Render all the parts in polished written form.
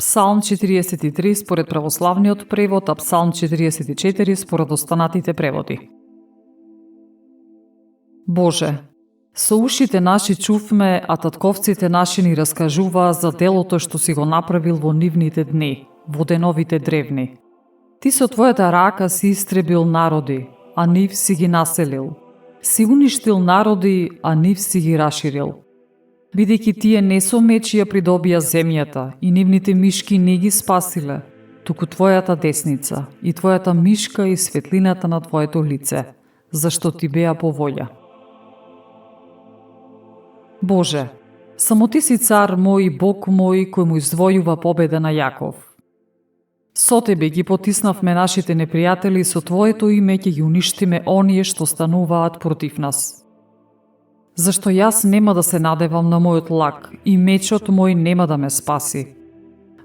Псалм 43 според православниот превод, а Псалм 44 според останатите преводи. Боже, со ушите наши чувме, а татковците наши ни раскажуваа за делото што си го направил во нивните дни, во деновите древни. Ти со твојата рака си истребил народи, а нив си ги населил. Си уништил народи, а нив си ги раширил. Бидејќи тие не со меч ја придобија земјата и нивните мишки не ги спасиле, туку твојата десница и твојата мишка и светлината на твоето лице, зашто ти беа по волја. Боже, само ти си цар мој, Бог мој, кој му издвојува победа на Јаков. Со тебе ги потиснавме нашите непријатели и со твоето име ќе ги уништиме оние што стануваат против нас. Зашто јас нема да се надевам на мојот лак и мечот мој нема да ме спаси.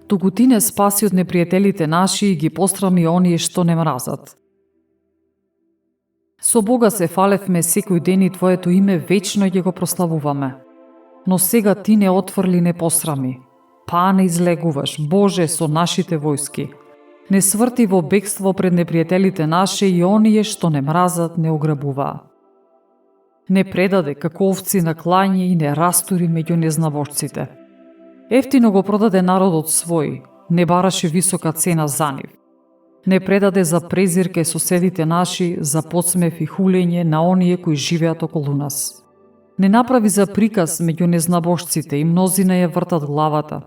Туку ти не спаси од непријателите наши и ги пострами оние што не мразат. Со Бога се фалевме секој ден и твоето име вечно ќе го прославуваме. Но сега ти не отврли, не посрами. Па не излегуваш, Боже, со нашите војски. Не сврти во бегство пред непријателите наши и оние што не мразат, не ограбуваа. Не предаде како овци на клање и не растури меѓу незнабожците. Ефтино го продаде народот свој, не бараше висока цена за нив. Не предаде за презир кај соседите наши, за подсмев и хулење на оние кои живеат околу нас. Не направи за приказ меѓу незнабожците и мнозина ја вртат главата.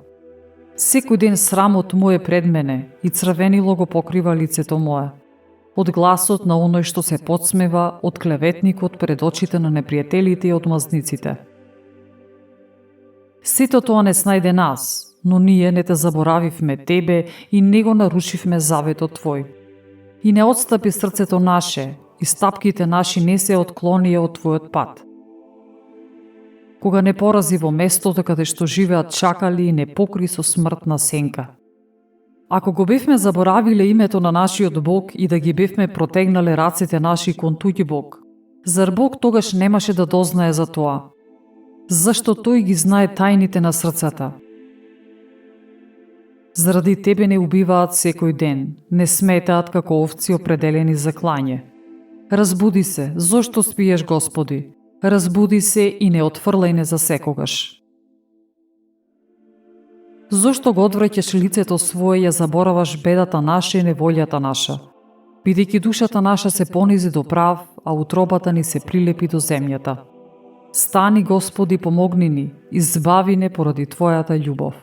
Секој ден срамот мој е пред мене и црвенило го покрива лицето мое. Од гласот на оној што се подсмева, од клеветникот пред очите на непријателите и одмазниците. Сето тоа не снајде нас, но ние не те заборавивме тебе и не го нарушивме заветот твој. И не отстапи срцето наше, и стапките наши не се отклонија од твојот пат. Кога не порази во местото каде што живеат чакали и не покри со смртна сенка. Ако го бевме заборавиле името на нашиот Бог и да ги бевме протегнале рацете наши кон туѓи Бог, зар Бог тогаш немаше да дознае за тоа? Зашто тој ги знае тајните на срцата? Заради тебе не убиваат секој ден, не сметаат како овци определени за клање. Разбуди се, зошто спиеш, Господи? Разбуди се и не отфрлај не за секогаш. Зошто го одвраќаш лицето свое, ја забораваш бедата наша и неволјата наша? Бидејќи душата наша се понизи до прав, а утробата ни се прилепи до земјата. Стани, Господи, помогни ни, избави не поради Твојата љубов.